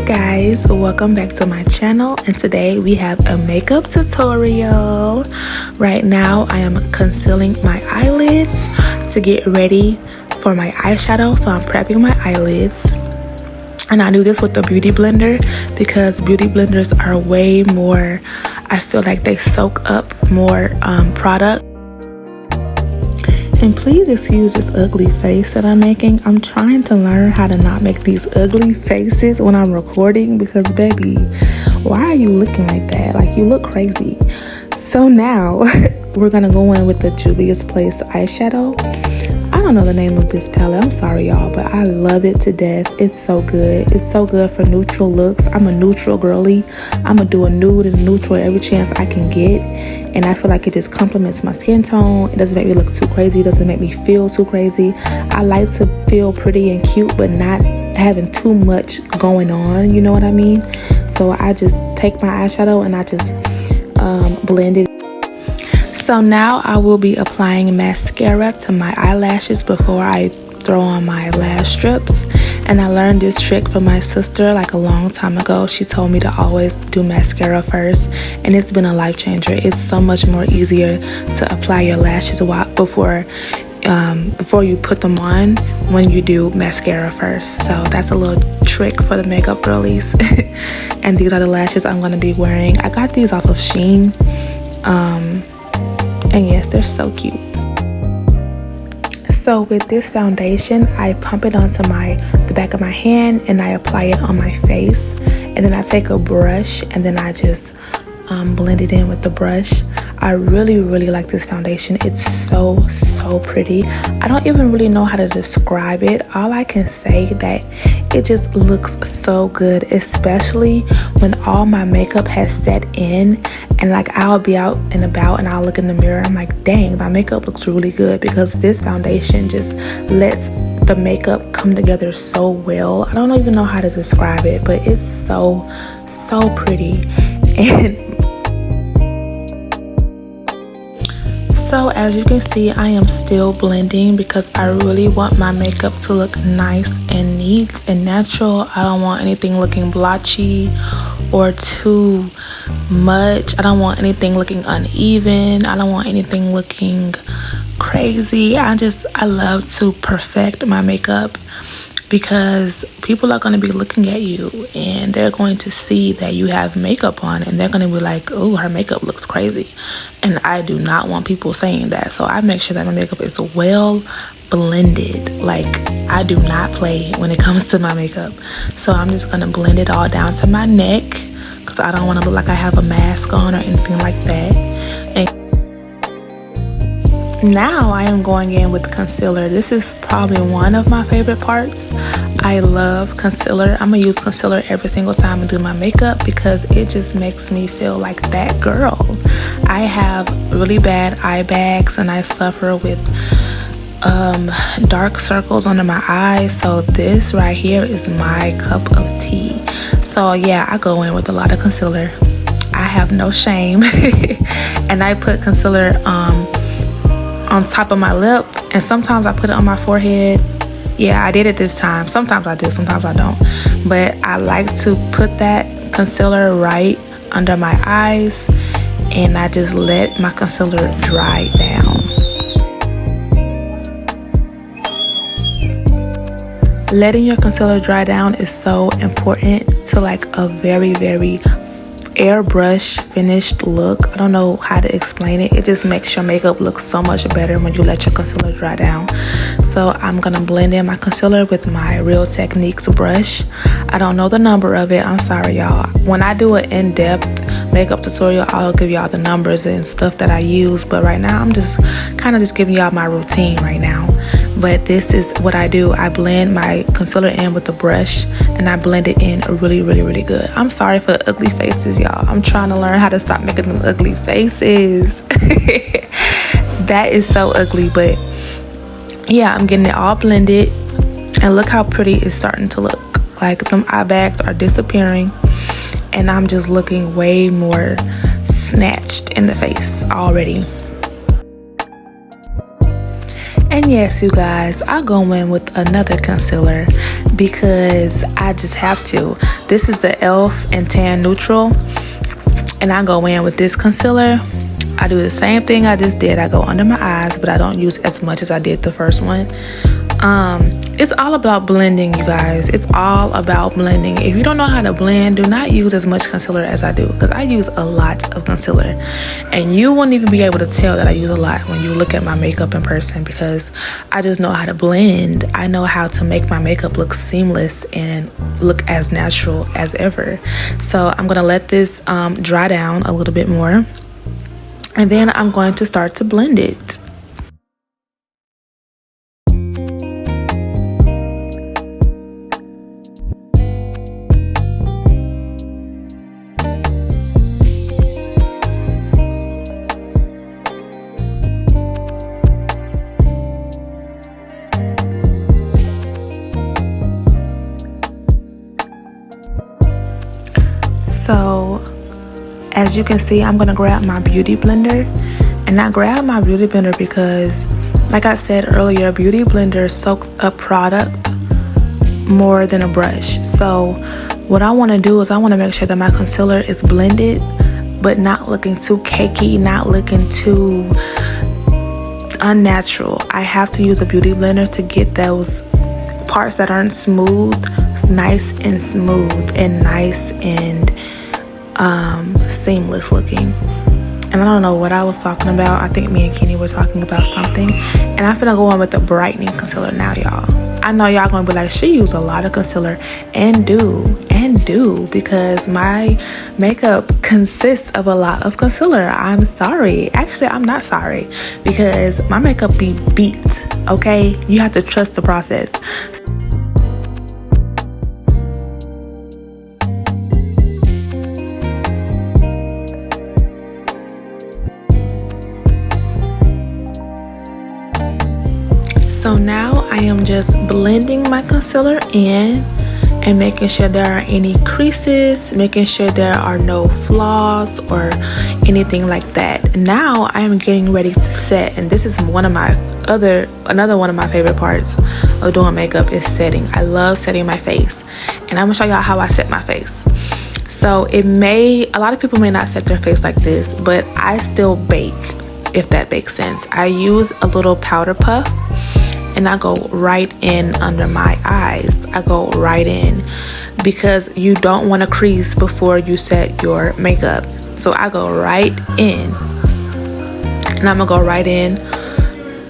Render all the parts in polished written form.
Guys, welcome back to my channel, and today we have a makeup tutorial. Right now I am concealing my eyelids to get ready for my eyeshadow, so I'm prepping my eyelids. And I do this with the beauty blender because beauty blenders are way more, I feel like they soak up more product. And please excuse this ugly face that I'm making. I'm trying to learn how to not make these ugly faces when I'm recording because, baby, why are you looking like that? Like, you look crazy. So now we're gonna go in with the Juvia's Place eyeshadow. I don't know the name of this palette. I'm sorry, y'all, but I love it to death. It's so good. It's so good for neutral looks. I'm a neutral girly. I'm gonna do a nude and neutral every chance I can get. And I feel like it just complements my skin tone. It doesn't make me look too crazy. It doesn't make me feel too crazy. I like to feel pretty and cute, but not having too much going on. You know what I mean? So I just take my eyeshadow and I just blend it. So now I will be applying mascara to my eyelashes before I throw on my lash strips. And I learned this trick from my sister like a long time ago. She told me to always do mascara first, and it's been a life changer. It's so much more easier to apply your lashes before you put them on when you do mascara first. So that's a little trick for the makeup girlies. And these are the lashes I'm going to be wearing. I got these off of Shein. And yes, they're so cute. So with this foundation, I pump it onto the back of my hand and I apply it on my face. And then I take a brush and then I just blend it in with the brush. I really like this foundation. It's so pretty. I don't even really know how to describe it. All I can say that it just looks so good, especially when all my makeup has set in and like I'll be out and about and I'll look in the mirror. I'm like, dang, my makeup looks really good because this foundation just lets the makeup come together so well. I don't even know how to describe it, but it's so pretty. And so as you can see, I am still blending because I really want my makeup to look nice and neat and natural. I don't want anything looking blotchy or too much. I don't want anything looking uneven. I don't want anything looking crazy. I love to perfect my makeup because people are going to be looking at you and they're going to see that you have makeup on and they're going to be like, oh, her makeup looks crazy. And I do not want people saying that. So I make sure that my makeup is well blended. Like, I do not play when it comes to my makeup. So I'm just going to blend it all down to my neck because I don't want to look like I have a mask on or anything like that. And now I am going in with concealer. This is probably one of my favorite parts. I love concealer. I'm gonna use concealer every single time I do my makeup because it just makes me feel like that girl. I have really bad eye bags and I suffer with dark circles under my eyes, so this right here is my cup of tea. So yeah, I go in with a lot of concealer. I have no shame. And I put concealer on top of my lip, and sometimes I put it on my forehead. Yeah, I did it this time. Sometimes I do, sometimes I don't. But I like to put that concealer right under my eyes, and I just let my concealer dry down. Letting your concealer dry down is so important to like a very airbrush finished look. I don't know how to explain it. It just makes your makeup look so much better when you let your concealer dry down. So I'm gonna blend in my concealer with my Real Techniques brush. I don't know the number of it. I'm sorry, y'all. When I do an in-depth makeup tutorial, I'll give y'all the numbers and stuff that I use. But right now, I'm just kind of just giving y'all my routine right now. But this is what I do. I blend my concealer in with the brush and I blend it in really good. I'm sorry for the ugly faces, y'all. I'm trying to learn how to stop making them ugly faces. That is so ugly, but yeah, I'm getting it all blended and look how pretty it's starting to look. Like, them eye bags are disappearing and I'm just looking way more snatched in the face already. And yes, you guys, I'll go in with another concealer because I just have to. This is the e.l.f. and Tan Neutral, and I go in with this concealer. I do the same thing I just did. I go under my eyes, but I don't use as much as I did the first one. It's all about blending, you guys. It's all about blending. If you don't know how to blend, do not use as much concealer as I do, because I use a lot of concealer, and you won't even be able to tell that I use a lot when you look at my makeup in person, because I just know how to blend. I know how to make my makeup look seamless and look as natural as ever. So I'm gonna let this dry down a little bit more, and then I'm going to start to blend it. So as you can see, I'm gonna grab my beauty blender, and I grab my beauty blender because, like I said earlier, beauty blender soaks up product more than a brush. So what I want to do is I want to make sure that my concealer is blended but not looking too cakey, not looking too unnatural. I have to use a beauty blender to get those parts that aren't smooth nice and smooth and nice and seamless looking. And I don't know what I was talking about. I think me and Kenny were talking about something, and I'm finna go on with the brightening concealer now, y'all. I know y'all gonna be like, she used a lot of concealer, and do because my makeup consists of a lot of concealer. I'm sorry. Actually, I'm not sorry, because my makeup be beat, okay? You have to trust the process. So now I am just blending my concealer in and making sure there are any creases, making sure there are no flaws or anything like that. Now I am getting ready to set, and this is another one of my favorite parts of doing makeup is setting. I love setting my face, and I'm gonna show y'all how I set my face. So a lot of people may not set their face like this, but I still bake, if that makes sense. I use a little powder puff, and I go right in under my eyes. I go right in because you don't want to crease before you set your makeup. So I go right in, and I'm gonna go right in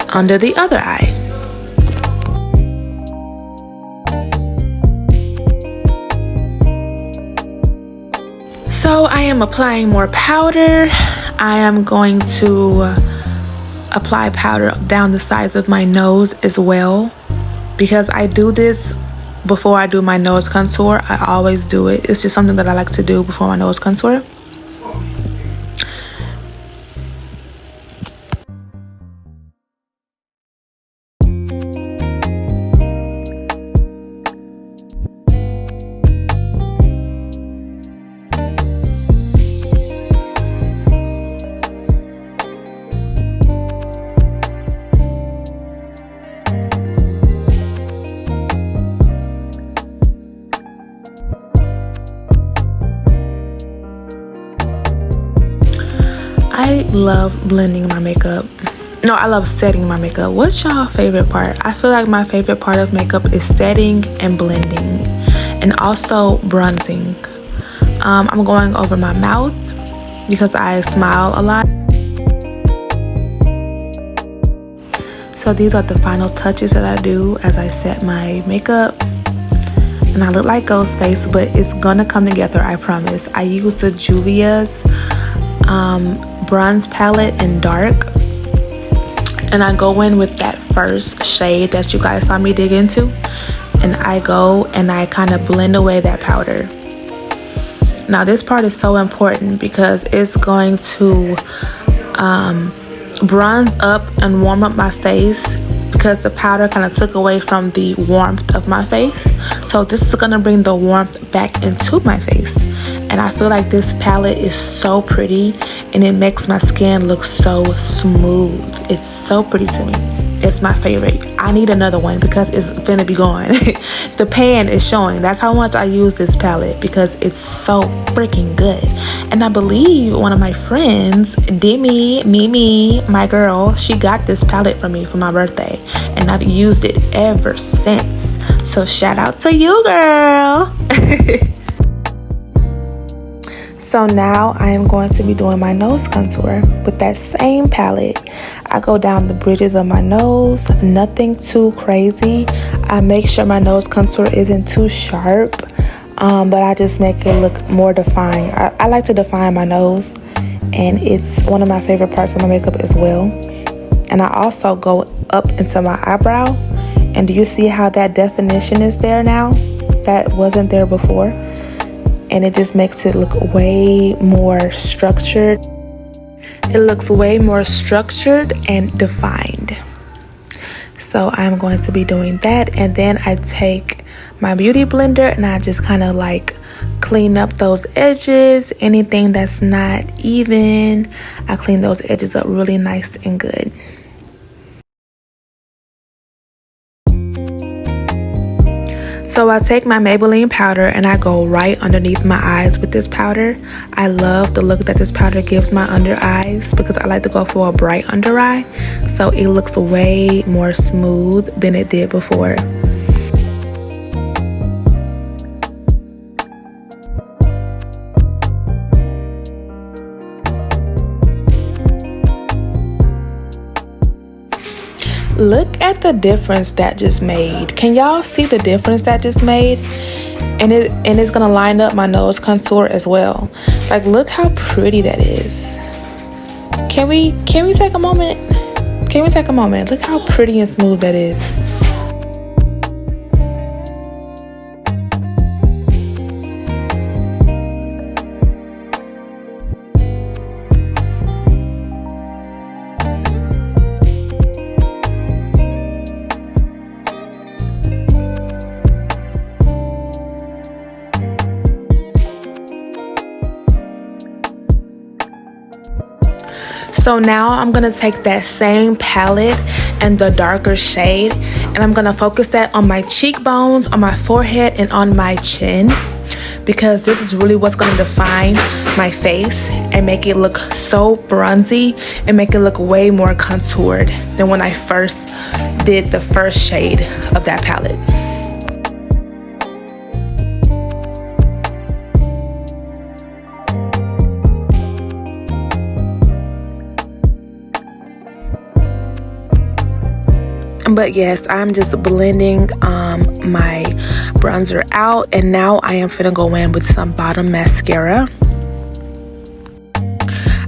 under the other eye. So I am applying more powder. I am going to apply powder down the sides of my nose as well, because I do this before I do my nose contour. I always do it. It's just something that I like to do before my nose contour. I love blending my makeup. No, I love setting my makeup. What's y'all favorite part? I feel like my favorite part of makeup is setting and blending, and also bronzing. I'm going over my mouth because I smile a lot. So these are the final touches that I do as I set my makeup. And I look like Ghostface, but it's gonna come together, I promise. I use the Juvia's bronze palette in dark, and I go in with that first shade that you guys saw me dig into, and I go and I kind of blend away that powder. Now this part is so important because it's going to bronze up and warm up my face, because the powder kind of took away from the warmth of my face. So this is gonna bring the warmth back into my face. And I feel like this palette is so pretty, and it makes my skin look so smooth. It's so pretty to me. It's my favorite. I need another one because it's gonna be gone. The pan is showing. That's how much I use this palette because it's so freaking good. And I believe one of my friends, Demi, Mimi, my girl, she got this palette for me for my birthday. And I've used it ever since. So shout out to you, girl. So now I am going to be doing my nose contour with that same palette. I go down the bridges of my nose, nothing too crazy. I make sure my nose contour isn't too sharp, but I just make it look more defined. I like to define my nose, and it's one of my favorite parts of my makeup as well. And I also go up into my eyebrow, and do you see how that definition is there now? That wasn't there before. And it just makes it look way more structured. It looks way more structured and defined. So I'm going to be doing that, and then I take my beauty blender and I just kind of like clean up those edges. Anything that's not even, I clean those edges up really nice and good. So I take my Maybelline powder and I go right underneath my eyes with this powder. I love the look that this powder gives my under eyes because I like to go for a bright under eye. So it looks way more smooth than it did before. Look at the difference that just made. Can y'all see the difference that just made? And it's gonna line up my nose contour as well. Like, look how pretty that is. Can we take a moment? Can we take a moment? Look how pretty and smooth that is. So now I'm gonna take that same palette and the darker shade, and I'm gonna focus that on my cheekbones, on my forehead, and on my chin, because this is really what's gonna define my face and make it look so bronzy and make it look way more contoured than when I first did the first shade of that palette. But yes, I'm just blending my bronzer out, and now I am finna go in with some bottom mascara.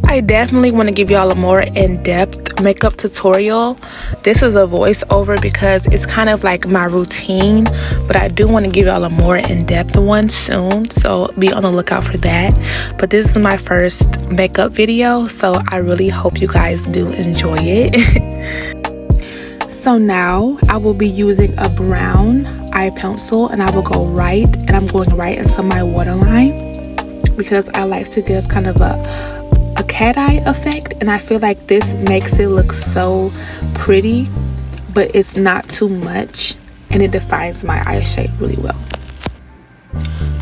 I definitely want to give y'all a more in-depth makeup tutorial. This is a voiceover because it's kind of like my routine, but I do want to give y'all a more in-depth one soon, so be on the lookout for that. But this is my first makeup video, so I really hope you guys do enjoy it. So now I will be using a brown eye pencil, and I will go right, and I'm going right into my waterline because I like to give kind of a cat eye effect, and I feel like this makes it look so pretty, but it's not too much, and it defines my eye shape really well.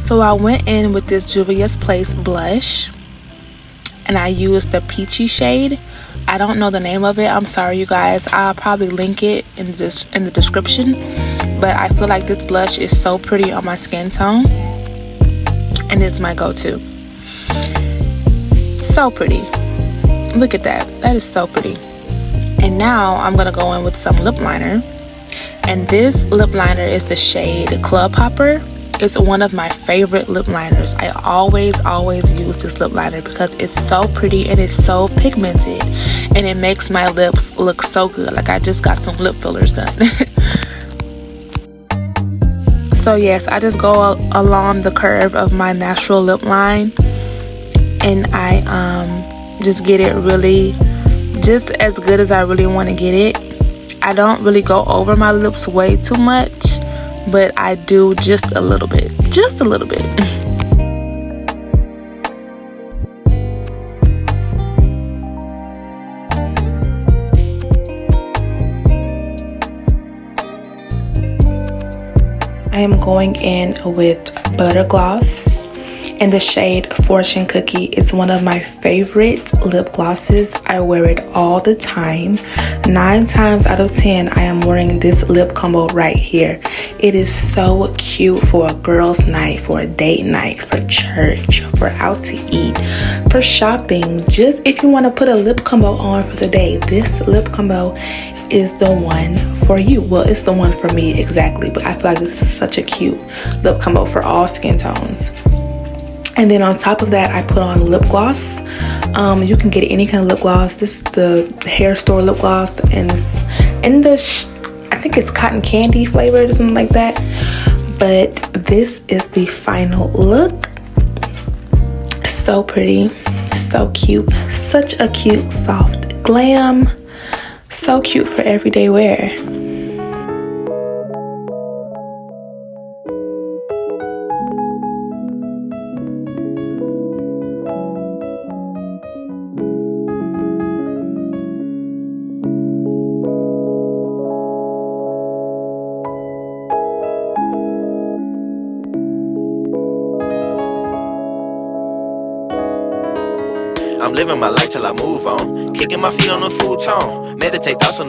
So I went in with this Juvia's Place blush, and I used the peachy shade. I don't know the name of it, I'm sorry you guys. I'll probably link it in the description, but I feel like this blush is so pretty on my skin tone, and it's my go-to. So pretty. Look at that. That is so pretty. And now I'm gonna go in with some lip liner, and this lip liner is the shade Club Hopper. It's one of my favorite lip liners. I always use this lip liner because it's so pretty and it's so pigmented, and it makes my lips look so good. Like I just got some lip fillers done. So yes, I just go along the curve of my natural lip line, and I just get it really just as good as I really want to get it. I don't really go over my lips way too much, but I do just a little bit. Just a little bit. I am going in with Butter Gloss in the shade Fortune Cookie. It's one of my favorite lip glosses. I wear it all the time. 9 times out of 10, I am wearing this lip combo right here. It is so cute for a girl's night, for a date night, for church, for out to eat, for shopping. Just if you want to put a lip combo on for the day, this lip combo is the one for you. Well, it's the one for me exactly, but I feel like this is such a cute lip combo for all skin tones. And then on top of that, I put on lip gloss. You can get any kind of lip gloss. This is the hair store lip gloss, and it's in the I think it's cotton candy flavored or something like that. But this is the final look. So pretty, so cute, such a cute soft glam, so cute for everyday wear. I'm living my life till I move on. Kicking my feet on the futon. Meditate thoughts on the